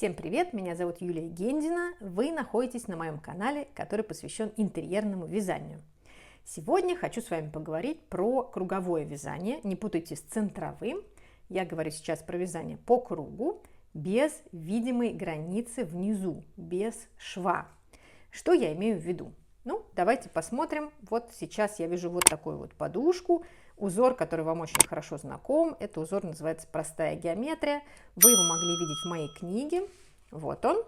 Всем привет! Меня зовут Юлия Гендина. Вы находитесь на моем канале, который посвящен интерьерному вязанию. Сегодня хочу с вами поговорить про круговое вязание. Не путайте с центровым. Я говорю сейчас про вязание по кругу, без видимой границы внизу, без шва. Что я имею в виду? Ну, давайте посмотрим. Вот сейчас я вяжу вот такую вот подушку. Узор, который вам очень хорошо знаком, это узор называется «Простая геометрия». Вы его могли видеть в моей книге. Вот он.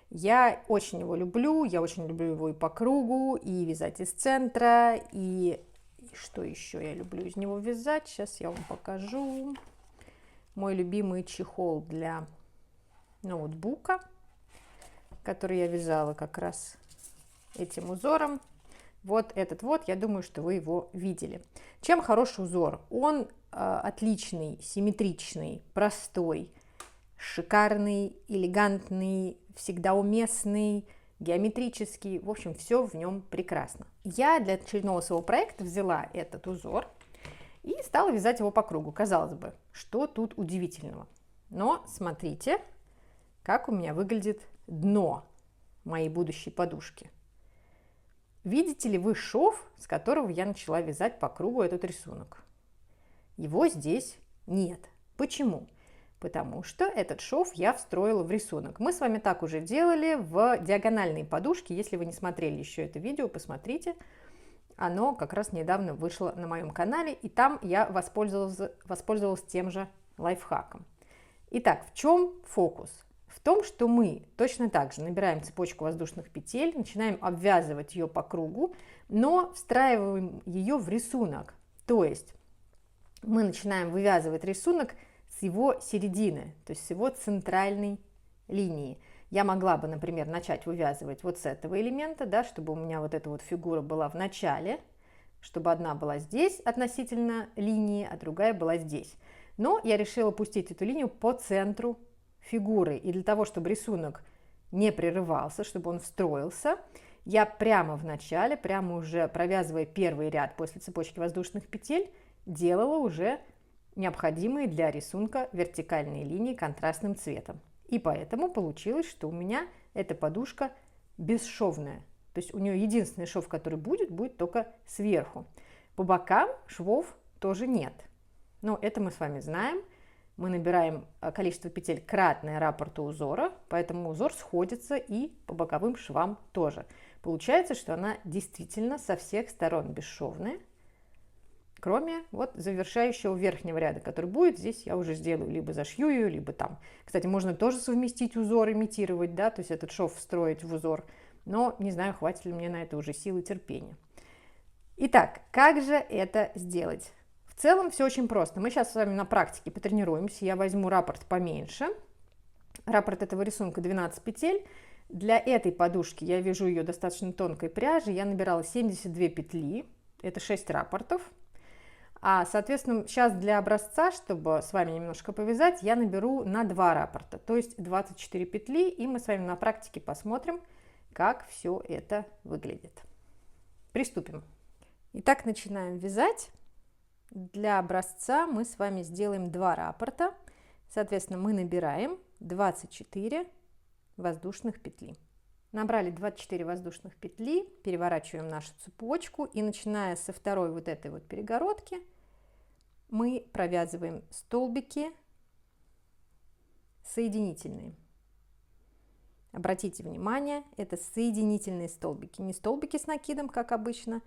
Я очень его люблю. Я очень люблю его и по кругу, и вязать из центра. И что еще я люблю из него вязать? Сейчас я вам покажу. Мой любимый чехол для ноутбука, который я вязала как раз этим узором. Вот этот вот, я думаю, что вы его видели. Чем хорош узор? Он отличный, симметричный, простой, шикарный, элегантный, всегда уместный, геометрический. В общем, все в нем прекрасно. Я для очередного своего проекта взяла этот узор и стала вязать его по кругу. Казалось бы, что тут удивительного? Но смотрите, как у меня выглядит дно моей будущей подушки. Видите ли вы шов, с которого я начала вязать по кругу этот рисунок? Его здесь нет. Почему? Потому что этот шов я встроила в рисунок. Мы с вами так уже делали в диагональной подушке. Если вы не смотрели еще это видео, посмотрите. Оно как раз недавно вышло на моем канале, и там я воспользовалась тем же лайфхаком. Итак, в чем фокус? В том, что мы точно так же набираем цепочку воздушных петель, начинаем обвязывать ее по кругу, но встраиваем ее в рисунок. То есть мы начинаем вывязывать рисунок с его середины, то есть с его центральной линии. Я могла бы, например, начать вывязывать вот с этого элемента, да, чтобы у меня вот эта вот фигура была в начале, чтобы одна была здесь относительно линии, а другая была здесь. Но я решила пустить эту линию по центру фигуры. И для того, чтобы рисунок не прерывался, чтобы он встроился, я прямо в начале, прямо уже провязывая первый ряд после цепочки воздушных петель, делала уже необходимые для рисунка вертикальные линии контрастным цветом. И поэтому получилось, что у меня эта подушка бесшовная. То есть у нее единственный шов, который будет только сверху. По бокам швов тоже нет. Но это мы с вами знаем. Мы набираем количество петель кратное раппорту узора, поэтому узор сходится и по боковым швам тоже. Получается, что она действительно со всех сторон бесшовная, кроме вот завершающего верхнего ряда, который будет. Здесь я уже сделаю, либо зашью ее, либо там. Кстати, можно тоже совместить узор, имитировать, да, то есть этот шов встроить в узор, но не знаю, хватит ли мне на это уже силы терпения. Итак, как же это сделать? В целом все очень просто. Мы сейчас с вами на практике потренируемся. Я возьму раппорт поменьше. Раппорт этого рисунка 12 петель. Для этой подушки я вяжу ее достаточно тонкой пряжей. Я набирала 72 петли. Это 6 раппортов. А, соответственно, сейчас для образца, чтобы с вами немножко повязать, я наберу на 2 раппорта, то есть 24 петли. И мы с вами на практике посмотрим, как все это выглядит. Приступим. Итак, начинаем вязать. Для образца мы с вами сделаем 2 раппорта. Соответственно, мы набираем 24 воздушных петли. Набрали 24 воздушных петли, переворачиваем нашу цепочку и начиная со второй вот этой вот перегородки мы провязываем столбики соединительные. Обратите внимание, это соединительные столбики, не столбики с накидом, как обычно,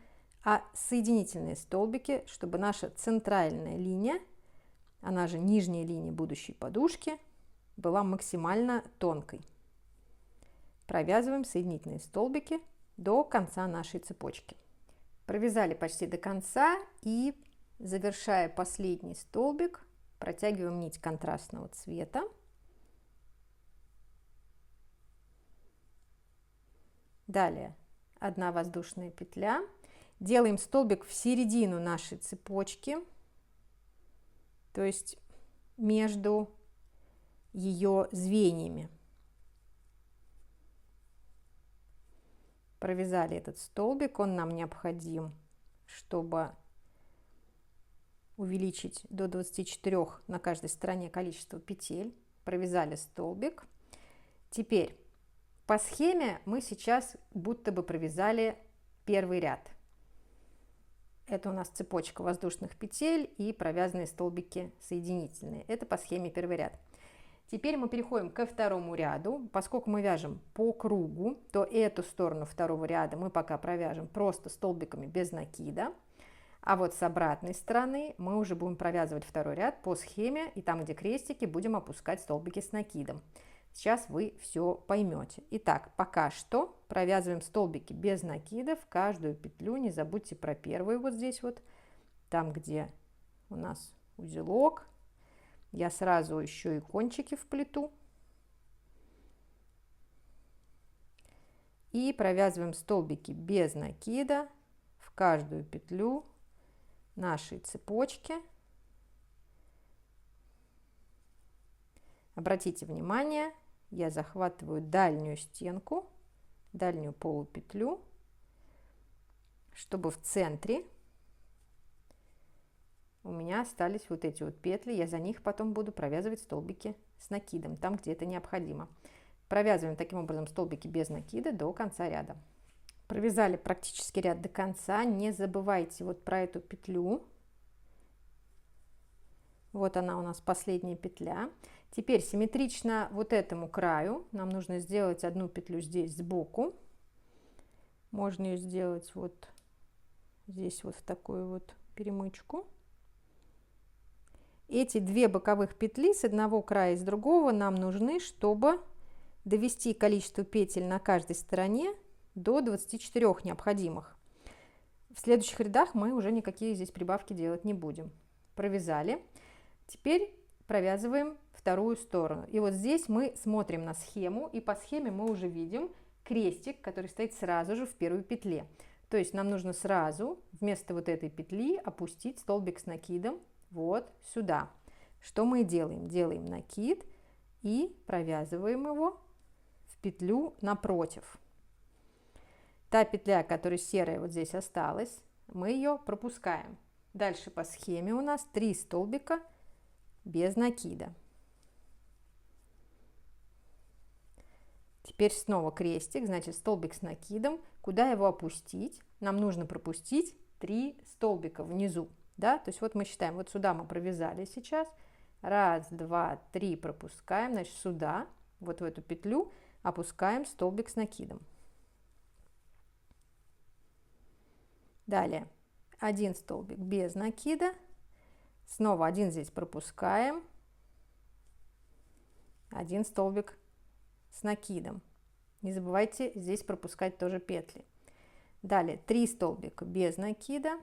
а соединительные столбики, чтобы наша центральная линия, она же нижняя линия будущей подушки, была максимально тонкой. Провязываем соединительные столбики до конца нашей цепочки. Провязали почти до конца и, завершая последний столбик, протягиваем нить контрастного цвета. Далее 1 воздушная петля. Делаем столбик в середину нашей цепочки, то есть между ее звеньями. Провязали этот столбик, он нам необходим, чтобы увеличить до 24 на каждой стороне количество петель. Провязали столбик. Теперь по схеме мы сейчас будто бы провязали первый ряд. Это у нас цепочка воздушных петель и провязанные столбики соединительные. Это по схеме первый ряд. Теперь мы переходим ко второму ряду. Поскольку мы вяжем по кругу, то эту сторону второго ряда мы пока провяжем просто столбиками без накида. А вот с обратной стороны мы уже будем провязывать второй ряд по схеме, и там, где крестики, будем опускать столбики с накидом. Сейчас вы все поймете. Итак, пока что провязываем столбики без накида в каждую петлю. Не забудьте про первую вот здесь вот, там, где у нас узелок. Я сразу еще и кончики вплету. И провязываем столбики без накида в каждую петлю нашей цепочки. Обратите внимание, я захватываю дальнюю стенку, дальнюю полупетлю, чтобы в центре у меня остались вот эти вот петли. Я за них потом буду провязывать столбики с накидом, там, где это необходимо. Провязываем таким образом столбики без накида до конца ряда. Провязали практически ряд до конца. Не забывайте вот про эту петлю. Вот она у нас, последняя петля. Теперь симметрично вот этому краю нам нужно сделать одну петлю здесь сбоку. Можно ее сделать вот здесь вот в такую вот перемычку. Эти две боковых петли с одного края и с другого нам нужны, чтобы довести количество петель на каждой стороне до 24 необходимых. В следующих рядах мы уже никакие здесь прибавки делать не будем. Провязали. Теперь провязываем вторую сторону. И вот здесь мы смотрим на схему, и по схеме мы уже видим крестик, который стоит сразу же в первой петле. То есть нам нужно сразу вместо вот этой петли опустить столбик с накидом вот сюда. Что мы делаем? Делаем накид и провязываем его в петлю напротив. Та петля, которая серая вот здесь осталась, мы ее пропускаем. Дальше по схеме у нас 3 столбика без накида. Теперь снова крестик, значит столбик с накидом. Куда его опустить? Нам нужно пропустить 3 столбика внизу. Да? То есть вот мы считаем, вот сюда мы провязали сейчас. 1, 2, 3 пропускаем, значит сюда, вот в эту петлю опускаем столбик с накидом. Далее 1 столбик без накида. Снова 1 здесь пропускаем. 1 столбик с накидом. Не забывайте здесь пропускать тоже петли. Далее 3 столбика без накида.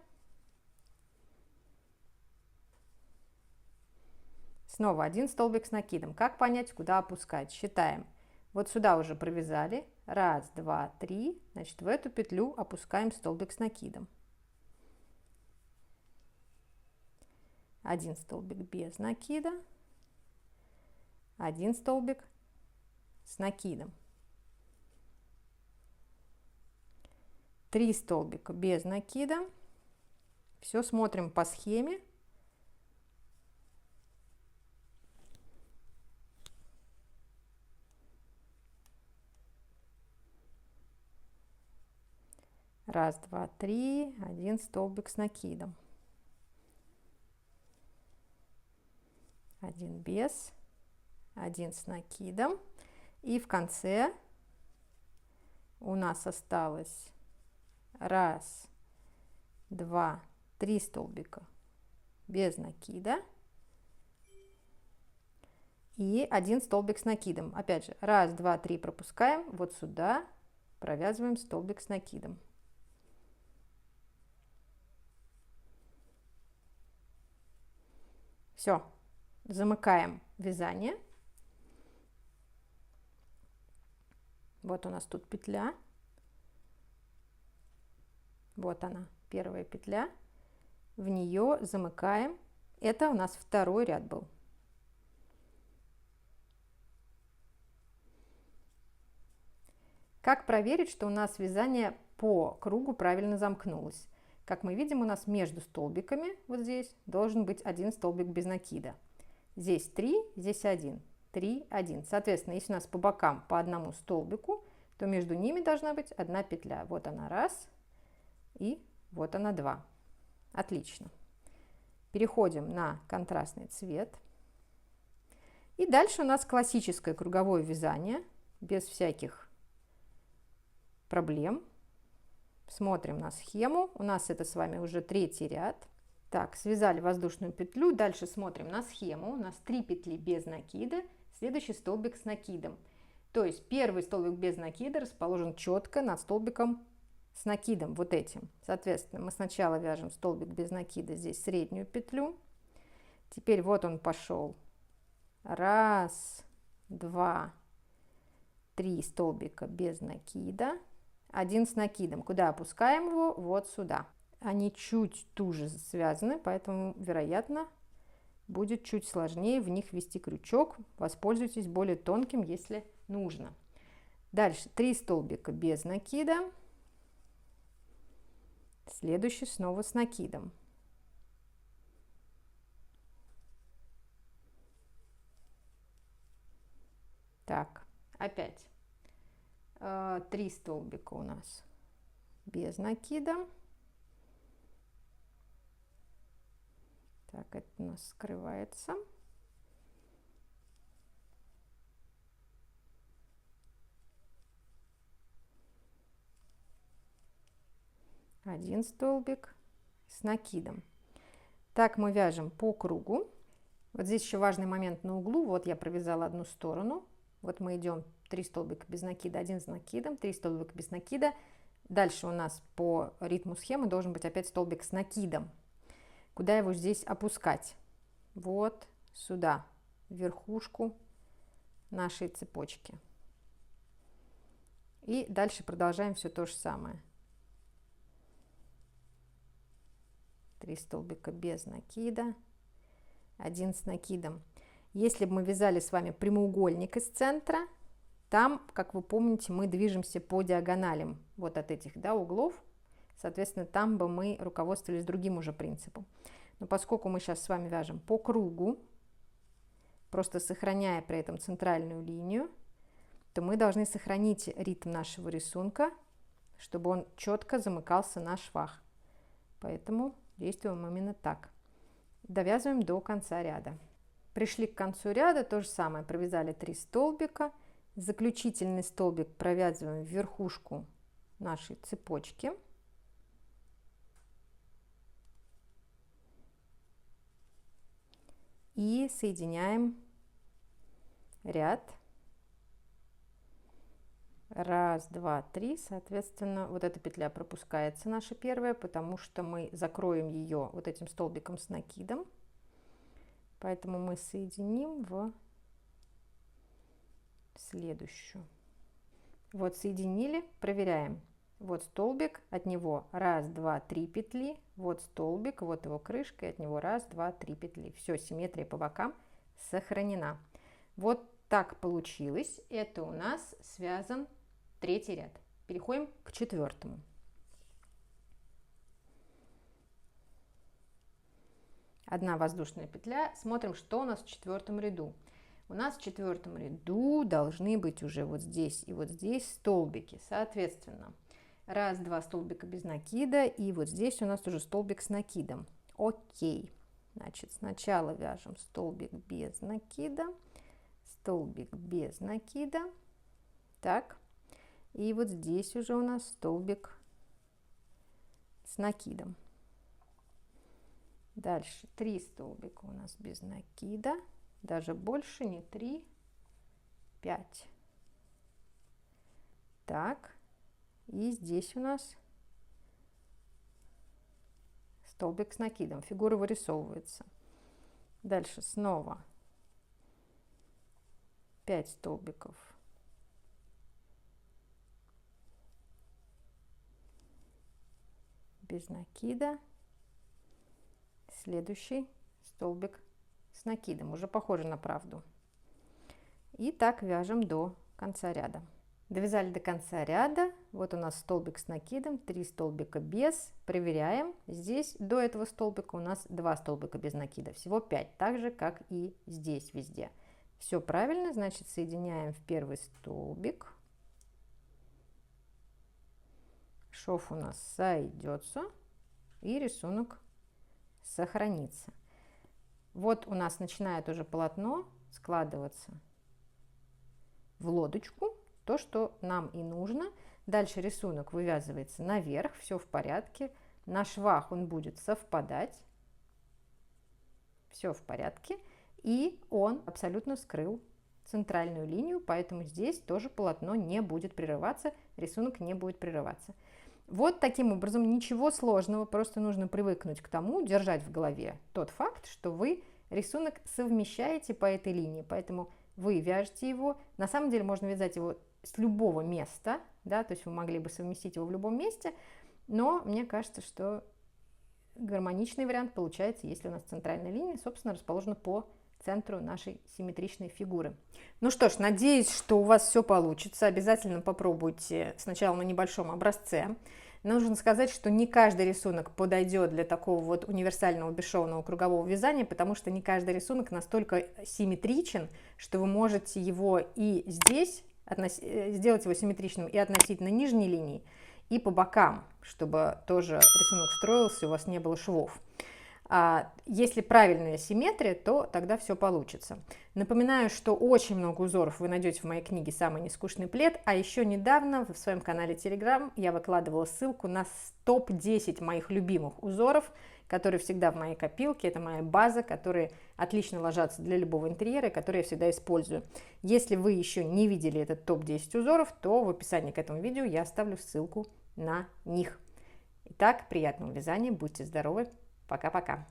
Снова 1 столбик с накидом. Как понять, куда опускать? Считаем. Вот сюда уже провязали. 1, 2, 3. Значит, в эту петлю опускаем столбик с накидом. 1 столбик без накида. 1 столбик с накидом. 3 столбика без накида. Все смотрим по схеме. Раз, два, три, 1 столбик с накидом. 1 без, 1 с накидом. И в конце у нас осталось 1, 2, 3 столбика без накида и 1 столбик с накидом. Опять же, 1, 2, 3 пропускаем, вот сюда провязываем столбик с накидом. Все, замыкаем вязание. Вот у нас тут петля. Вот она, первая петля. В нее замыкаем. Это у нас второй ряд был. Как проверить, что у нас вязание по кругу правильно замкнулось? Как мы видим, у нас между столбиками, вот здесь, должен быть 1 столбик без накида. Здесь 3, здесь 1. 3, 1. Соответственно, если у нас по бокам по одному столбику, то между ними должна быть одна петля. Вот она раз, и вот она два. Отлично. Переходим на контрастный цвет. И дальше у нас классическое круговое вязание, без всяких проблем. Смотрим на схему. У нас это с вами уже третий ряд. Так, связали воздушную петлю. Дальше смотрим на схему. У нас 3 петли без накида, следующий столбик с накидом. То есть первый столбик без накида расположен четко над столбиком с накидом, вот этим. Соответственно, мы сначала вяжем столбик без накида, здесь среднюю петлю. Теперь вот он пошел. Раз, два, 3 столбика без накида, 1 с накидом. Куда опускаем его? Вот сюда. Они чуть туже связаны, поэтому, вероятно, будет чуть сложнее в них ввести крючок. Воспользуйтесь более тонким, если нужно. Дальше 3 столбика без накида. Следующий снова с накидом. Так, опять 3 столбика у нас без накида. Так, это у нас скрывается. Один столбик с накидом. Так мы вяжем по кругу. Вот здесь еще важный момент на углу. Вот я провязала одну сторону. Вот мы идем 3 столбика без накида, 1 с накидом, 3 столбика без накида. Дальше у нас по ритму схемы должен быть опять столбик с накидом. Куда его здесь опускать? Вот сюда, в верхушку нашей цепочки. И дальше продолжаем все то же самое. 3 столбика без накида, 1 с накидом. Если бы мы вязали с вами прямоугольник из центра, там, как вы помните, мы движемся по диагоналям вот от этих, да, углов. Соответственно, там бы мы руководствовались другим уже принципом. Но поскольку мы сейчас с вами вяжем по кругу, просто сохраняя при этом центральную линию, то мы должны сохранить ритм нашего рисунка, чтобы он четко замыкался на швах. Поэтому действуем именно так. Довязываем до конца ряда. Пришли к концу ряда, то же самое, провязали 3 столбика, заключительный столбик провязываем в верхушку нашей цепочки. И соединяем ряд. Раз, два, 3. Соответственно, вот эта петля пропускается, наша первая, потому что мы закроем ее вот этим столбиком с накидом. Поэтому мы соединим в следующую. Вот соединили, проверяем. Вот столбик, от него раз, два, 3 петли. Вот столбик, вот его крышка, и от него раз, два, 3 петли. Все, симметрия по бокам сохранена. Вот так получилось. Это у нас связан третий ряд. Переходим к четвертому. Одна воздушная петля. Смотрим, что у нас в четвертом ряду. У нас в четвертом ряду должны быть уже вот здесь и вот здесь столбики. Соответственно, раз, два столбика без накида, и вот здесь у нас уже столбик с накидом. Окей. Значит, сначала вяжем столбик без накида, столбик без накида. Так. И вот здесь уже у нас столбик с накидом. Дальше 3 столбика у нас без накида, даже больше, не 3, 5. Так, и здесь у нас столбик с накидом, фигура вырисовывается. Дальше снова 5 столбиков без накида. Следующий столбик с накидом, уже похоже на правду. И так вяжем до конца ряда. Довязали до конца ряда. Вот у нас столбик с накидом, 3 столбика без. Проверяем. Здесь до этого столбика у нас 2 столбика без накида. Всего 5, так же, как и здесь везде. Все правильно, значит, соединяем в первый столбик. Шов у нас сойдется, и рисунок сохранится. Вот у нас начинает уже полотно складываться в лодочку, то, что нам и нужно. Дальше рисунок вывязывается наверх, все в порядке. На швах он будет совпадать. Все в порядке. И он абсолютно скрыл центральную линию, поэтому здесь тоже полотно не будет прерываться, рисунок не будет прерываться. Вот таким образом, ничего сложного, просто нужно привыкнуть к тому, держать в голове тот факт, что вы рисунок совмещаете по этой линии, поэтому вы вяжете его. На самом деле можно вязать его с любого места, да, то есть вы могли бы совместить его в любом месте, но мне кажется, что гармоничный вариант получается, если у нас центральная линия, собственно, расположена по центру нашей симметричной фигуры. Ну что ж, надеюсь, что у вас все получится. Обязательно попробуйте сначала на небольшом образце. Нужно сказать, что не каждый рисунок подойдет для такого вот универсального бесшовного кругового вязания, потому что не каждый рисунок настолько симметричен, что вы можете его и здесь сделать его симметричным и относительно нижней линии, и по бокам, чтобы тоже рисунок строился, у вас не было швов. Если правильная симметрия, то тогда все получится. Напоминаю, что очень много узоров вы найдете в моей книге «Самый нескучный плед», а еще недавно в своем канале Telegram я выкладывала ссылку на топ-10 моих любимых узоров, которые всегда в моей копилке. Это моя база, которые отлично ложатся для любого интерьера, и которые я всегда использую. Если вы еще не видели этот топ-10 узоров, то в описании к этому видео я оставлю ссылку на них. Итак, приятного вязания, будьте здоровы! Пока-пока!